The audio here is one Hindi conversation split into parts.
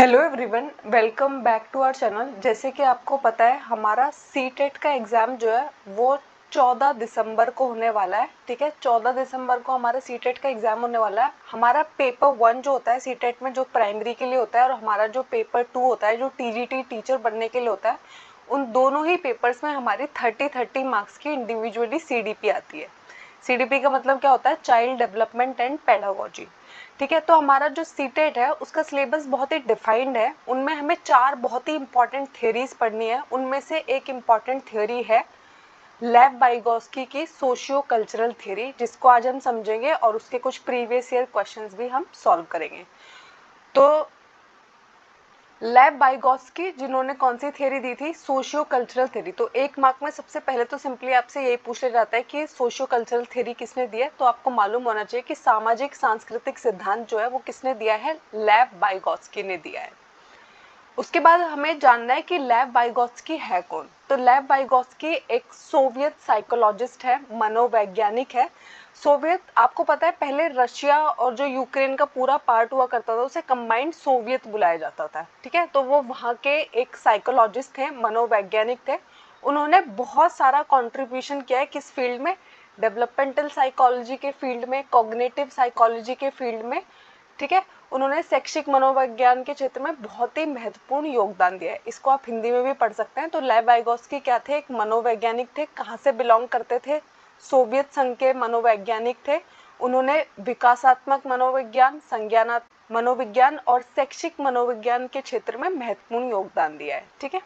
Hello everyone, welcome back to our channel. जैसे कि आपको पता है हमारा सीटेट का एग्ज़ाम जो है वो 14 दिसंबर को होने वाला है। ठीक है, 14 दिसंबर को हमारा सीटेट का एग्ज़ाम होने वाला है। हमारा पेपर 1 जो होता है सीटेट में, जो प्राइमरी के लिए होता है, और हमारा जो पेपर 2 होता है जो टीजीटी टीचर बनने के लिए होता है, उन दोनों ही पेपर्स में हमारी 30 मार्क्स की इंडिविजुअली सीडीपी आती है। सीडीपी का मतलब क्या होता है? Child development and pedagogy. ठीक है, तो हमारा जो सीटेट है उसका सिलेबस बहुत ही डिफाइंड है। उनमें हमें 4 बहुत ही इंपॉर्टेंट थियरीज पढ़नी है। उनमें से एक इम्पॉर्टेंट थियरी है लेव वाइगोस्की की सोशियो कल्चरल थियरी, जिसको आज हम समझेंगे और उसके कुछ प्रीवियस ईयर क्वेश्चंस भी हम सॉल्व करेंगे। तो लेव वाइगोस्की जिन्होंने कौन सी थियरी दी थी? Socio cultural theory. तो एक मार्क में सबसे पहले तो सिंपली आपसे यही पूछा जाता है कि सोशियो कल्चरल थियरी किसने दी है। तो आपको मालूम होना चाहिए कि सामाजिक सांस्कृतिक सिद्धांत जो है वो किसने दिया है? लेव वाइगोस्की ने दिया है। उसके बाद हमें जानना है कि लेव वाइगोस्की है कौन। तो लेव वाइगोस्की एक सोवियत साइकोलॉजिस्ट है, मनोवैज्ञानिक है। सोवियत, आपको पता है पहले रशिया और जो यूक्रेन का पूरा पार्ट हुआ करता था उसे कंबाइंड सोवियत बुलाया जाता था। ठीक है, तो वो वहाँ के एक साइकोलॉजिस्ट थे, मनोवैज्ञानिक थे। उन्होंने बहुत सारा कंट्रीब्यूशन किया है किस फील्ड में? डेवलपमेंटल साइकोलॉजी के फील्ड में, कॉग्निटिव साइकोलॉजी के फील्ड में। ठीक है, उन्होंने शैक्षिक मनोविज्ञान के क्षेत्र में बहुत ही महत्वपूर्ण योगदान दिया है। इसको आप हिंदी में भी पढ़ सकते हैं। तो लेव वाइगोस्की क्या थे? एक मनोवैज्ञानिक थे। कहाँ से बिलोंग करते थे? सोवियत संघ के मनोवैज्ञानिक थे। उन्होंने विकासात्मक मनोविज्ञान, संज्ञानात्मक मनोविज्ञान और शैक्षिक मनोविज्ञान के क्षेत्र में महत्वपूर्ण योगदान दिया है। ठीक है,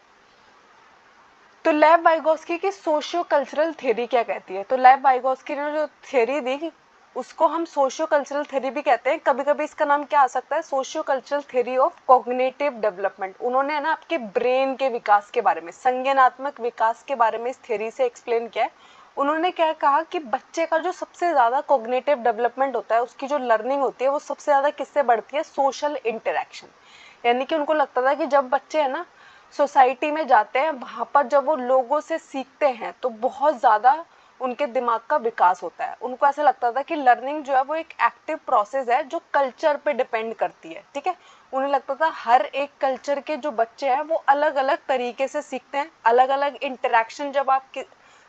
तो लेव वाइगोस्की की सोशियो कल्चरल थ्योरी क्या कहती है? तो लेव वाइगोस्की ने जो थ्योरी दी उसको हम सोशियो कल्चरल थ्योरी भी कहते हैं। कभी कभी इसका नाम क्या आ सकता है? Socio cultural theory of cognitive development. उन्होंने ना आपके ब्रेन के विकास के बारे में, संज्ञानात्मक विकास के बारे में इस थ्योरी से एक्सप्लेन किया है। उन्होंने क्या कहा कि बच्चे का जो सबसे ज़्यादा कॉग्निटिव डेवलपमेंट होता है, उसकी जो लर्निंग होती है वो सबसे ज़्यादा किससे बढ़ती है? Social interaction. यानी कि उनको लगता था कि जब बच्चे है ना सोसाइटी में जाते हैं, वहाँ पर जब वो लोगों से सीखते हैं तो बहुत ज़्यादा उनके दिमाग का विकास होता है। उनको ऐसा लगता था कि लर्निंग जो है वो एक एक्टिव प्रोसेस है जो कल्चर पे डिपेंड करती है। ठीक है, उन्हें लगता था हर एक कल्चर के जो बच्चे हैं वो अलग अलग तरीके से सीखते हैं। अलग अलग इंटरेक्शन, जब आप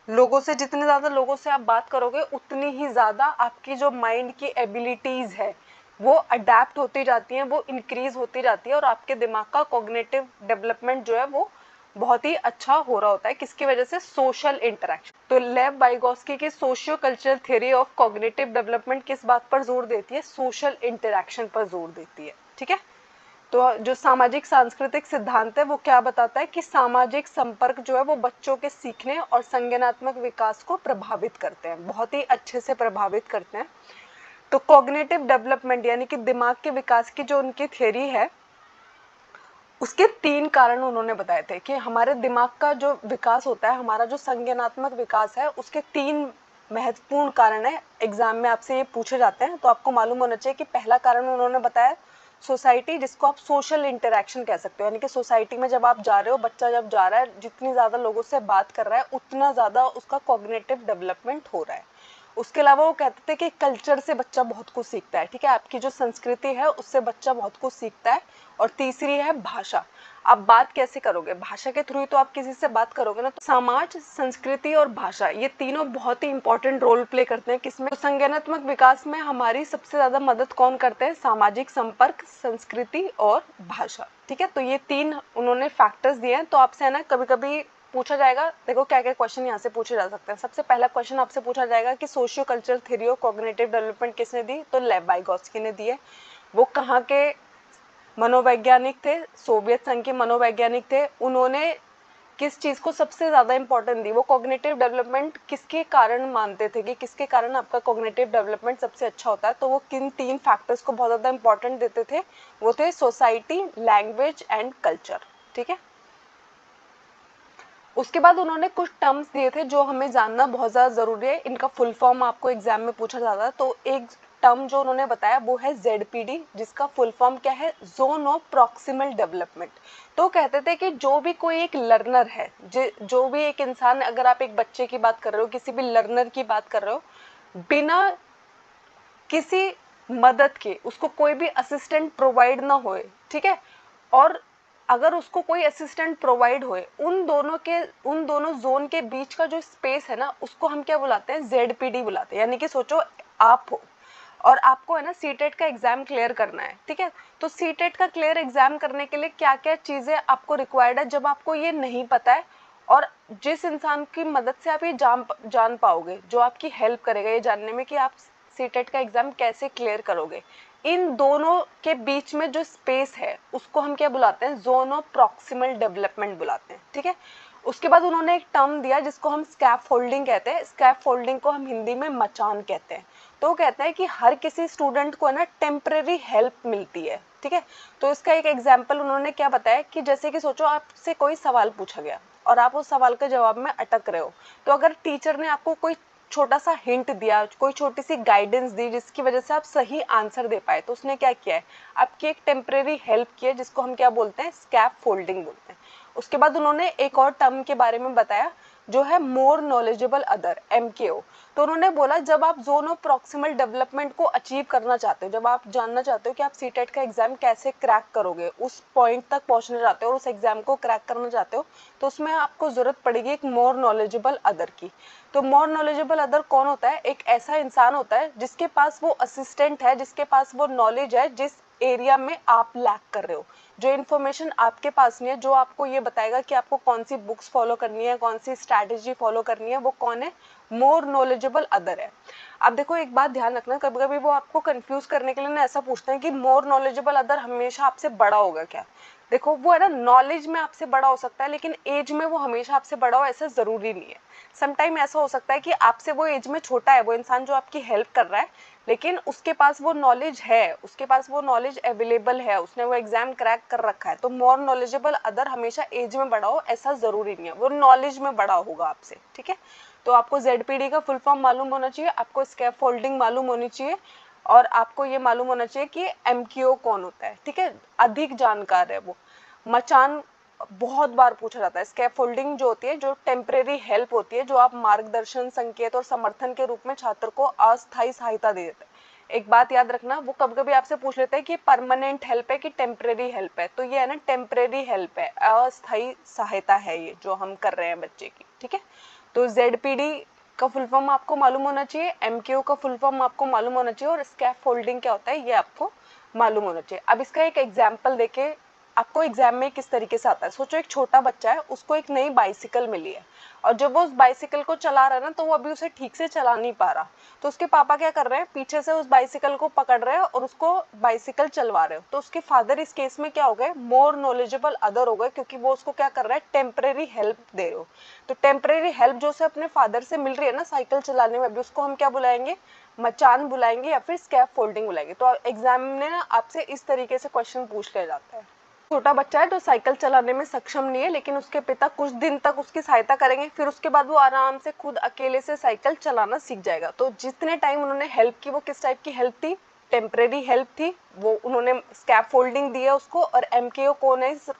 लोगों से, जितने ज़्यादा लोगों से आप बात करोगे उतनी ही ज़्यादा आपकी जो माइंड की एबिलिटीज़ है वो अडेप्ट होती जाती हैं, वो इंक्रीज होती जाती है, और आपके दिमाग का कॉग्निटिव डेवलपमेंट जो है वो बहुत ही अच्छा हो रहा होता है। किसकी वजह से? Social interaction. तो लेव वाइगोस्की की socio cultural theory of cognitive development किस बात पर जोर देती है? सोशल इंटरेक्शन पर जोर देती है। ठीक है, तो जो सामाजिक सांस्कृतिक सिद्धांत है वो क्या बताता है कि सामाजिक संपर्क जो है वो बच्चों के सीखने और संज्ञानात्मक विकास को प्रभावित करते हैं, बहुत ही अच्छे से प्रभावित करते हैं। तो कॉग्निटिव डेवलपमेंट यानी कि दिमाग के विकास की जो उनकी थ्योरी है उसके 3 कारण उन्होंने बताए थे कि हमारे दिमाग का जो विकास होता है, हमारा जो संज्ञानात्मक विकास है, उसके 3 महत्वपूर्ण कारण है। एग्जाम में आपसे ये पूछे जाते हैं, तो आपको मालूम होना चाहिए कि पहला कारण उन्होंने बताया सोसाइटी, जिसको आप सोशल इंटरेक्शन कह सकते हो। यानी कि सोसाइटी में जब आप जा रहे हो, बच्चा जब जा रहा है, जितनी ज़्यादा लोगों से बात कर रहा है उतना ज़्यादा उसका कॉग्निटिव डेवलपमेंट हो रहा है। उसके अलावा वो कहते थे कि कल्चर से बच्चा बहुत कुछ सीखता है। ठीक है, आपकी जो संस्कृति है उससे बच्चा बहुत कुछ सीखता है। और तीसरी है भाषा। आप बात कैसे करोगे? भाषा के थ्रू ही तो आप किसी से बात करोगे ना। तो समाज, संस्कृति और भाषा, ये तीनों बहुत ही इंपॉर्टेंट रोल प्ले करते हैं। किसमें? तो संज्ञानात्मक विकास में हमारी सबसे ज्यादा मदद कौन करते हैं? सामाजिक संपर्क, संस्कृति और भाषा। ठीक है, तो ये 3 उन्होंने फैक्टर्स दिए हैं। तो आपसे है ना कभी कभी पूछा जाएगा, देखो क्या क्या क्वेश्चन यहाँ से पूछे जा सकते हैं। सबसे पहला क्वेश्चन आपसे पूछा जाएगा कि socio cultural theory of cognitive development किसने दी? तो लेव वाइगोस्की ने दी है। वो कहाँ के मनोवैज्ञानिक थे? सोवियत संघ के मनोवैज्ञानिक थे। उन्होंने किस चीज़ को सबसे ज़्यादा इंपॉर्टेंट दी? वो कॉग्निटिव डेवलपमेंट किसके कारण मानते थे कि किसके कारण आपका कॉग्निटिव डेवलपमेंट सबसे अच्छा होता है? तो वो किन 3 फैक्टर्स को बहुत ज़्यादा इंपॉर्टेंट देते थे? वो थे सोसाइटी, लैंग्वेज एंड कल्चर। ठीक है, उसके बाद उन्होंने कुछ टर्म्स दिए थे जो हमें जानना बहुत ज़्यादा ज़रूरी है। इनका फुल फॉर्म आपको एग्जाम में पूछा जाता है। तो एक टर्म जो उन्होंने बताया वो है ZPD, जिसका फुल फॉर्म क्या है? Zone of proximal development. तो कहते थे कि जो भी कोई एक लर्नर है, जो भी एक इंसान, अगर आप एक बच्चे की बात कर रहे हो, किसी भी लर्नर की बात कर रहे हो, बिना किसी मदद के, उसको कोई भी असिस्टेंट प्रोवाइड ना होए, ठीक है, और अगर उसको कोई असिस्टेंट प्रोवाइड होए, उन दोनों जोन के बीच का जो स्पेस है ना, उसको हम क्या बुलाते हैं, ZPD बुलाते हैं। यानी कि सोचो आप हो और आपको है ना सीटेट का एग्जाम क्लियर करना है, ठीक है। तो सीटेट का क्लियर एग्जाम करने के लिए क्या क्या चीजें आपको रिक्वायर्ड है, जब आपको ये नहीं पता है और जिस इंसान की मदद से आप ये जान पाओगे, जो आपकी हेल्प करेगा ये जानने में कि आप सीटेट का एग्जाम कैसे क्लियर करोगे, इन दोनों के बीच में जो स्पेस है उसको हम क्या बुलाते हैं, जोन ऑफ प्रॉक्सिमल डेवलपमेंट बुलाते हैं, ठीक है। उसके बाद उन्होंने एक टर्म दिया जिसको हम स्कैप फोल्डिंग कहते हैं। स्कैप फोल्डिंग को हम हिंदी में मचान कहते हैं। तो वो कहते हैं कि हर किसी स्टूडेंट को ना टेम्परेरी हेल्प मिलती है, ठीक है। तो इसका एक एग्जाम्पल उन्होंने क्या बताया कि जैसे कि सोचो आपसे कोई सवाल पूछा गया और आप उस सवाल के जवाब में अटक रहे हो, तो अगर टीचर ने आपको कोई छोटा सा हिंट दिया, कोई छोटी सी गाइडेंस दी जिसकी वजह से आप सही आंसर दे पाए, तो उसने क्या किया है, आपकी एक टेम्परेरी हेल्प की है, जिसको हम क्या बोलते हैं, स्कैप फोल्डिंग बोलते हैं। उसके बाद उन्होंने एक और टर्म के बारे में बताया जो है मोर नॉलेजेबल अदर, MKO। तो उन्होंने बोला जब आप जोन ऑफ प्रॉक्सिमल डेवलपमेंट को अचीव करना चाहते हो, जब आप जानना चाहते हो कि आप सीटेट का एग्जाम कैसे क्रैक करोगे, उस पॉइंट तक पहुंचना चाहते हो और उस एग्जाम को क्रैक करना चाहते हो, तो उसमें आपको जरूरत पड़ेगी एक मोर नॉलेजेबल अदर की। तो मोर नॉलेजेबल अदर कौन होता है, एक ऐसा इंसान होता है जिसके पास वो असिस्टेंट है, जिसके पास वो नॉलेज है जिस एरिया में आप लैक कर रहे हो, जो इन्फॉर्मेशन आपके पास नहीं है, जो आपको ये बताएगा कि आपको कौन सी बुक्स फॉलो करनी है, कौन सी स्ट्रैटेजी फॉलो करनी है, वो कौन है, मोर नॉलेजेबल अदर है। अब देखो एक बात ध्यान रखना, कभी कभी वो आपको कंफ्यूज करने के लिए ना ऐसा पूछते हैं कि मोर नॉलेजेबल अदर हमेशा आपसे बड़ा होगा क्या। देखो वो है ना, नॉलेज में आपसे बड़ा हो सकता है, लेकिन एज में वो हमेशा आपसे बड़ा हो ऐसा जरूरी नहीं है। समटाइम ऐसा हो सकता है कि आपसे वो एज में छोटा है वो इंसान जो आपकी हेल्प कर रहा है, लेकिन उसके पास वो नॉलेज है, उसके पास वो नॉलेज अवेलेबल है, उसने वो एग्जाम क्रैक कर रखा है। तो मोर नॉलेजेबल अदर हमेशा एज में बड़ा हो ऐसा जरूरी नहीं है, वो नॉलेज में बड़ा होगा आपसे, ठीक है। तो आपको ZPD का फुल फॉर्म मालूम होना चाहिए, आपको स्कैप फोल्डिंग मालूम होनी चाहिए, और आपको ये मालूम होना चाहिए कि MKO कौन होता है, ठीक है। अधिक जानकार है वो। मचान बहुत बार पूछा जाता है। स्कैप फोल्डिंग जो होती है, जो टेम्परेरी हेल्प होती है, जो आप मार्गदर्शन, संकेत और समर्थन के रूप में छात्र को अस्थायी सहायता दे देते हैं। एक बात याद रखना, वो कभी कभी आपसे पूछ लेते हैं कि परमानेंट हेल्प है कि टेम्परेरी हेल्प है, तो ये है ना टेम्परेरी हेल्प है, अस्थायी सहायता है ये जो हम कर रहे हैं बच्चे की, ठीक है। तो ZPD का फुल फॉर्म आपको मालूम होना चाहिए, MKO का फुल फॉर्म आपको मालूम होना चाहिए, और स्कैप फोल्डिंग क्या होता है ये आपको मालूम होना चाहिए। अब इसका एक एग्जाम्पल देके आपको एग्जाम में किस तरीके से आता है। सोचो एक छोटा बच्चा है, उसको एक नई बाइसिकल मिली है, और जब वो उस बाइसिकल को चला रहा है ना, तो वो अभी उसे ठीक से चला नहीं पा रहा। तो उसके पापा क्या कर रहे हैं, पीछे से उस बाइसिकल को पकड़ रहे हैं और उसको बाइसिकल चलवा रहे हो। तो उसके फादर इस केस में क्या हो गए, मोर नॉलेजेबल अदर हो गए, क्योंकि वो उसको क्या कर रहा है, टेम्परेरी हेल्प दे रहे हो। तो टेम्परेरी हेल्प जो उसे अपने फादर से मिल रही है ना साइकिल चलाने में, अभी उसको हम क्या बुलाएंगे, मचान बुलाएंगे या फिर स्कैप फोल्डिंग बुलाएंगे। तो एग्जाम में ना आपसे इस तरीके से क्वेश्चन पूछ लिया जाता है। छोटा बच्चा है जो साइकिल चलाने में सक्षम नहीं है, लेकिन उसके पिता कुछ दिन तक उसकी सहायता करेंगे, फिर उसके बाद वो आराम से खुद अकेले से साइकिल चलाना सीख जाएगा। तो जितने टाइम उन्होंने हेल्प की, वो किस टाइप की हेल्प थी, टेम्परेरी हेल्प थी। वो उन्होंने स्कैप फोल्डिंग दी है उसको, और MKO कौन है इस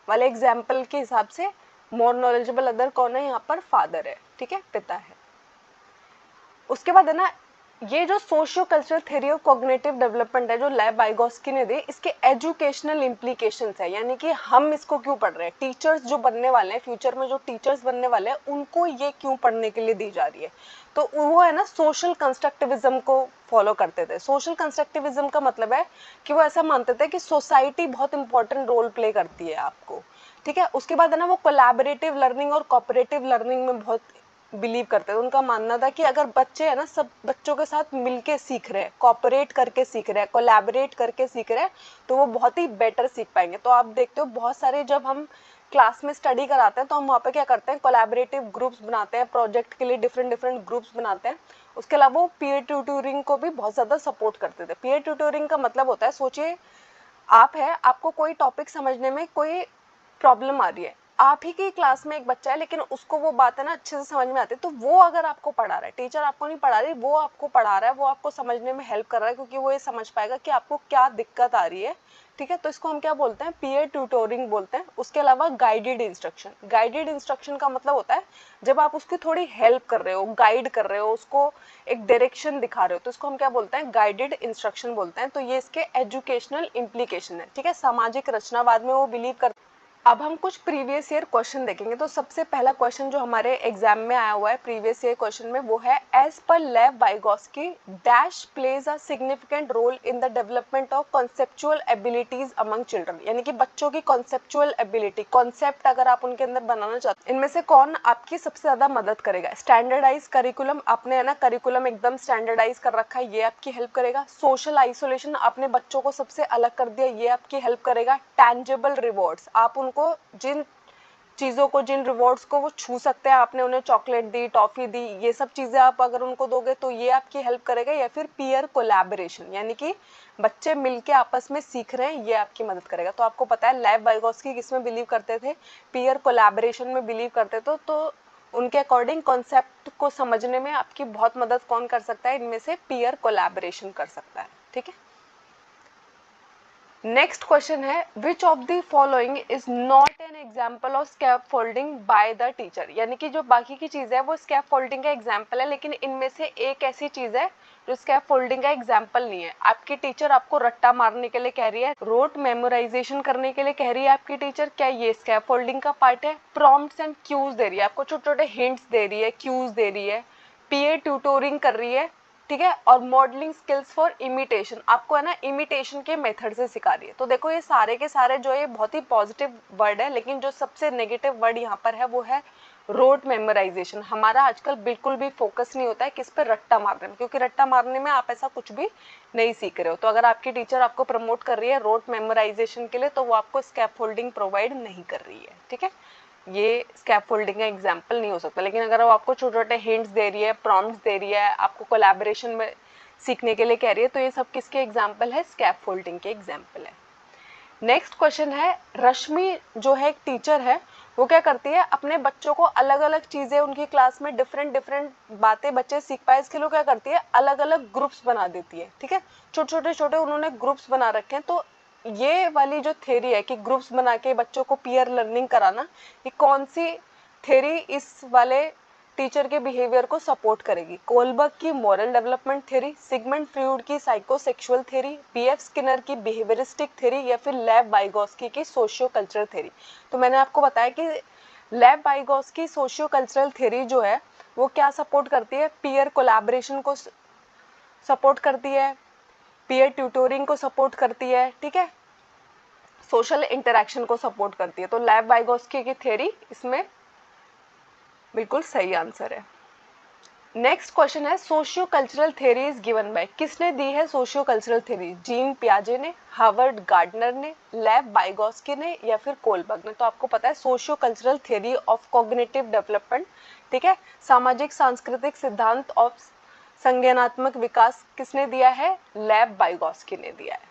वाले एग्जाम्पल के हिसाब से, मोर नॉलेजेबल अदर कौन है, यहाँ पर फादर है, ठीक है, पिता है। उसके बाद है ना, ये जो socio cultural theory of cognitive development है जो लेव वाइगोस्की ने दी, इसके एजुकेशनल इम्प्लीकेशंस है, यानी कि हम इसको क्यों पढ़ रहे हैं, टीचर्स जो बनने वाले हैं, फ्यूचर में जो टीचर्स बनने वाले हैं, उनको ये क्यों पढ़ने के लिए दी जा रही है। तो वो है ना, सोशल कंस्ट्रक्टिविज्म को फॉलो करते थे। सोशल कंस्ट्रक्टिविज्म का मतलब है कि वो ऐसा मानते थे कि सोसाइटी बहुत इंपॉर्टेंट रोल प्ले करती है आपको, ठीक है। उसके बाद है ना, वो कोलैबोरेटिव लर्निंग और कोऑपरेटिव लर्निंग में बहुत बिलीव करते थे। उनका मानना था कि अगर बच्चे है ना, सब बच्चों के साथ मिलके सीख रहे हैं, कोऑपरेट करके सीख रहे हैं, कोलैबोरेट करके सीख रहे हैं, तो वो बहुत ही बेटर सीख पाएंगे। तो आप देखते हो बहुत सारे, जब हम क्लास में स्टडी कराते हैं तो हम वहाँ पे क्या करते हैं, कोलैबोरेटिव ग्रुप्स बनाते हैं, प्रोजेक्ट के लिए डिफरेंट डिफरेंट ग्रुप्स बनाते हैं। उसके अलावा वो पीयर ट्यूटरिंग को भी बहुत ज़्यादा सपोर्ट करते थे। पीयर ट्यूटरिंग का मतलब होता है, सोचिए आप है, आपको कोई टॉपिक समझने में कोई प्रॉब्लम आ रही है, आप ही की क्लास में एक बच्चा है लेकिन उसको वो बात है ना अच्छे से समझ में आती है, तो वो अगर आपको पढ़ा रहा है, टीचर आपको नहीं पढ़ा रही, वो आपको पढ़ा रहा है, वो आपको समझने में हेल्प कर रहा है, क्योंकि वो ये समझ पाएगा कि आपको क्या दिक्कत आ रही है, ठीक है। तो इसको हम क्या बोलते हैं, पीयर ट्यूटोरिंग बोलते हैं। उसके अलावा गाइडेड इंस्ट्रक्शन, गाइडेड इंस्ट्रक्शन का मतलब होता है जब आप उसकी थोड़ी हेल्प कर रहे हो, गाइड कर रहे हो, उसको एक डायरेक्शन दिखा रहे हो, तो इसको हम क्या बोलते हैं, गाइडेड इंस्ट्रक्शन बोलते हैं। तो ये इसके एजुकेशनल इम्प्लीकेशन है, ठीक है। सामाजिक रचनावाद में वो बिलीव कर। अब हम कुछ प्रीवियस ईयर क्वेश्चन देखेंगे। तो सबसे पहला क्वेश्चन जो हमारे एग्जाम में आया हुआ है प्रीवियस ईयर क्वेश्चन में, वो है as per Lev Vygotsky dash plays a significant role in the development of conceptual abilities among children, यानी कि बच्चों की कॉन्सेप्चुअल एबिलिटी, कॉन्सेप्ट अगर आप उनके अंदर बनाना चाहते हैं, इनमें से कौन आपकी सबसे ज्यादा मदद करेगा। स्टैंडर्डाइज करिकुलम, आपने है ना करिकुलम एकदम स्टैंडर्डाइज कर रखा है, ये आपकी हेल्प करेगा। सोशल आइसोलेशन, आपने बच्चों को सबसे अलग कर दिया, ये आपकी हेल्प करेगा। टैंजिबल रिवॉर्ड्स, आप उनको जिन चीज़ों को, जिन रिवॉर्ड्स को वो छू सकते हैं, आपने उन्हें चॉकलेट दी, टॉफ़ी दी, ये सब चीज़ें आप अगर उनको दोगे तो ये आपकी हेल्प करेगा। या फिर पीयर कोलैबोरेशन, यानी कि बच्चे मिलके आपस में सीख रहे हैं, ये आपकी मदद करेगा। तो आपको पता है लेव वाइगोस्की किस में बिलीव करते थे, पीयर कोलैबोरेशन में बिलीव करते थे। तो उनके अकॉर्डिंग कॉन्सेप्ट को समझने में आपकी बहुत मदद कौन कर सकता है, इनमें से पीयर कोलैबोरेशन कर सकता है, ठीक है। नेक्स्ट क्वेश्चन है which of the following is not an example of scaffolding by the teacher, यानी कि जो बाकी की चीज है वो स्कैप फोल्डिंग का एग्जाम्पल है, लेकिन इनमें से एक ऐसी चीज है जो स्कैप फोल्डिंग का एग्जाम्पल नहीं है। आपकी टीचर आपको रट्टा मारने के लिए कह रही है, रोट मेमोराइजेशन करने के लिए कह रही है आपकी टीचर, क्या ये स्कैप फोल्डिंग का पार्ट है। प्रॉम्प्ट्स एंड क्यूज दे रही है, आपको छोटे छोटे हिंट्स दे रही है, क्यूज दे रही है, पीयर ट्यूटोरिंग कर रही है, ठीक है। और मॉडलिंग स्किल्स फॉर इमिटेशन, आपको है ना इमिटेशन के मेथड से सिखा रही है। तो देखो ये सारे के सारे जो है बहुत ही पॉजिटिव वर्ड है, लेकिन जो सबसे नेगेटिव वर्ड यहाँ पर है वो है रोट मेमोराइजेशन। हमारा आजकल बिल्कुल भी फोकस नहीं होता है किस पे, रट्टा मारने में, क्योंकि रट्टा मारने में आप ऐसा कुछ भी नहीं सीख रहे हो। तो अगर आपकी टीचर आपको प्रमोट कर रही है रोट मेमोराइजेशन के लिए, तो वो आपको स्कैफोल्डिंग प्रोवाइड नहीं कर रही है, ठीक है। ये स्कैफोल्डिंग का एग्जाम्पल नहीं हो सकता। लेकिन अगर वो आपको छोटे छोटे हिंट्स दे रही है, प्रॉम्प्ट्स दे रही है, आपको कोलैबोरेशन में सीखने के लिए कह रही है, तो ये सब किसके एग्जाम्पल है, स्कैफोल्डिंग के एग्जाम्पल है। नेक्स्ट क्वेश्चन है, रश्मि जो है एक टीचर है, वो क्या करती है, अपने बच्चों को अलग अलग चीजें, उनकी क्लास में डिफरेंट डिफरेंट बातें बच्चे सीख पाए, इसके लिए क्या करती है, अलग अलग ग्रुप्स बना देती है, ठीक है। छोटे छोटे उन्होंने ग्रुप्स बना रखे हैं। तो ये वाली जो थ्योरी है कि ग्रुप्स बना के बच्चों को पीयर लर्निंग कराना, ये कौन सी थ्योरी इस वाले टीचर के बिहेवियर को सपोर्ट करेगी। कोलबर्ग की moral development theory, Sigmund Freud की साइकोसेक्सुअल थ्योरी, बीएफ स्किनर की बिहेवियरिस्टिक थ्योरी, या फिर लेव वाइगोस्की की सोशियो कल्चरल थ्योरी। तो मैंने आपको बताया कि लेव वाइगोस्की सोशियो कल्चरल थ्योरी जो है वो क्या सपोर्ट करती है, पीयर कोलैबोरेशन को सपोर्ट करती है, पीयर ट्यूटोरिंग को सपोर्ट करती है, ठीक है, सोशल इंटरेक्शन को सपोर्ट करती है। तो लेव वाइगोस्की की थ्योरी इसमें बिल्कुल सही आंसर है। नेक्स्ट क्वेश्चन है, socio cultural theory is given by, किसने दी है सोशियो कल्चरल थ्योरी, जीन पियाजे ने, हार्वर्ड गार्डनर ने, लेव वाइगोस्की ने, या फिर कोलबर्ग ने। तो आपको पता है socio cultural theory of cognitive development, ठीक है, सामाजिक सांस्कृतिक सिद्धांत ऑफ संज्ञानात्मक विकास किसने दिया है, लेव वाइगोस्की ने दिया है।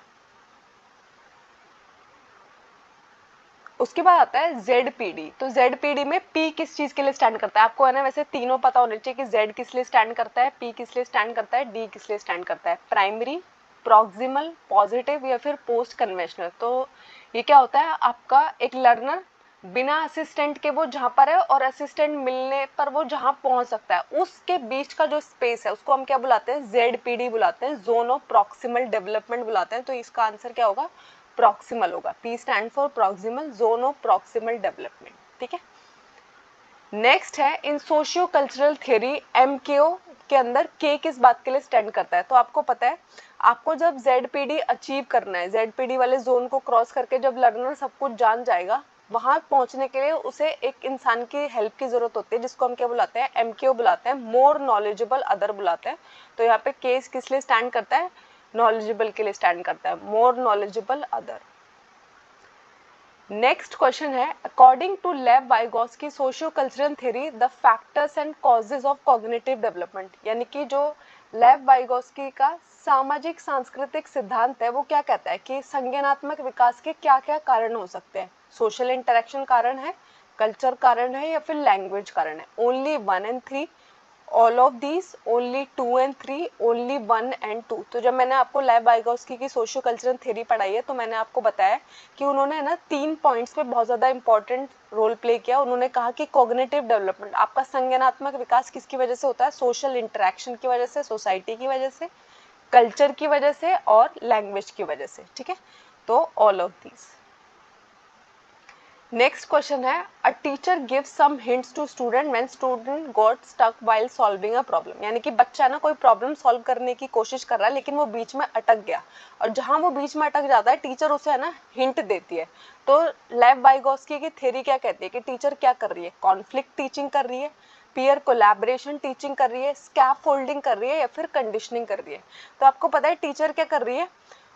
उसके बाद आता है ZPD। तो ZPD में P किस चीज के लिए स्टैंड करता है, आपको है ना वैसे तीनों पता होने चाहिए कि Z किस लिए स्टैंड करता है, P किस लिए स्टैंड करता है, D किस लिए स्टैंड करता है। प्राइमरी, प्रॉक्सिमल, पॉजिटिव, या फिर पोस्ट कन्वेंशनल। तो ये क्या होता है, आपका एक लर्नर बिना असिस्टेंट के वो जहाँ पर है और असिस्टेंट मिलने पर वो जहाँ पहुँच सकता है, उसके बीच का जो स्पेस है उसको हम क्या बुलाते हैं, ZPD बुलाते हैं, जोन ऑफ प्रॉक्सिमल डेवलपमेंट बुलाते हैं। तो इसका आंसर क्या होगा, प्रॉक्सिमल होगा। P stand for proximal, zone of proximal development, ठीक है। नेक्स्ट है, इन सोशियो कल्चरल थ्योरी MKO के अंदर K किस बात के लिए स्टैंड करता है। तो आपको पता है, आपको जब ZPD अचीव करना है, ZPD वाले जोन को क्रॉस करके जब लर्नर सब कुछ जान जाएगा, वहां पहुंचने के लिए उसे एक इंसान की हेल्प की जरूरत होती है, जिसको हम क्या बुलाते हैं, MKO बुलाते हैं, मोर नॉलेजेबल अदर बुलाते हैं। तो यहाँ पे K किस लिए स्टैंड करता है, नॉलेजेबल के लिए स्टैंड करता है, more knowledgeable other. Next question है, अकॉर्डिंग टू लेव Vygotsky socio cultural theory the factors and causes of cognitive development, यानी कि जो लेव वाइगोस्की का सामाजिक सांस्कृतिक सिद्धांत है वो क्या कहता है कि संज्ञानात्मक विकास के क्या क्या कारण हो सकते हैं। सोशल इंटरेक्शन कारण है, कल्चर कारण है या फिर लैंग्वेज कारण है? Only 1 and 3, all of these, only 2 and 3, only 1 and 2। तो जब मैंने आपको लेव वाइगोत्स्की की सोशियो कल्चरल थ्योरी पढ़ाई है तो मैंने आपको बताया कि उन्होंने ना 3 पॉइंट्स पे बहुत ज़्यादा इंपॉर्टेंट रोल प्ले किया। उन्होंने कहा कि कॉग्निटिव डेवलपमेंट, आपका संज्ञानात्मक विकास किसकी वजह से होता है? सोशल इंटरेक्शन की वजह से, सोसाइटी की वजह से, कल्चर की वजह से और लैंग्वेज की वजह से, ठीक है। तो all of these. Next question है, a teacher gives some hints to student when student got stuck while solving a problem. यानी कि बच्चा ना कोई प्रॉब्लम सॉल्व करने की कोशिश कर रहा है लेकिन वो बीच में अटक गया, और जहां वो बीच में अटक जाता है टीचर उसे है ना हिंट देती है। तो लेव वाइगोत्स्की की थ्योरी क्या कहती है कि टीचर क्या कर रही है? कॉन्फ्लिक्ट टीचिंग कर रही है, पीयर कोलैबोरेशन टीचिंग कर रही है, स्कैफोल्डिंग कर रही है या फिर कंडीशनिंग कर रही है। तो आपको पता है टीचर क्या कर रही है?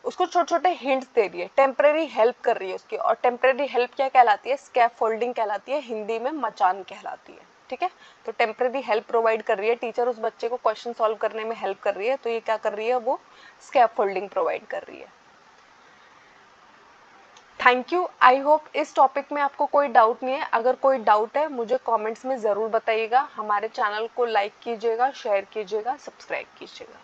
उसको छोटे छोटे हिंट्स दे रही है, टेम्परेरी हेल्प कर रही है उसकी। और टेम्परेरी हेल्प क्या कहलाती है? स्कैफोल्डिंग कहलाती है, हिंदी में मचान कहलाती है, ठीक है। तो टेम्परेरी हेल्प प्रोवाइड कर रही है टीचर, उस बच्चे को क्वेश्चन सॉल्व करने में हेल्प कर रही है, तो ये क्या कर रही है? वो स्कैफोल्डिंग प्रोवाइड कर रही है। Thank you. आई होप इस टॉपिक में आपको कोई डाउट नहीं है। अगर कोई डाउट है मुझे कमेंट्स में ज़रूर बताइएगा। हमारे चैनल को लाइक कीजिएगा, शेयर कीजिएगा, सब्सक्राइब कीजिएगा।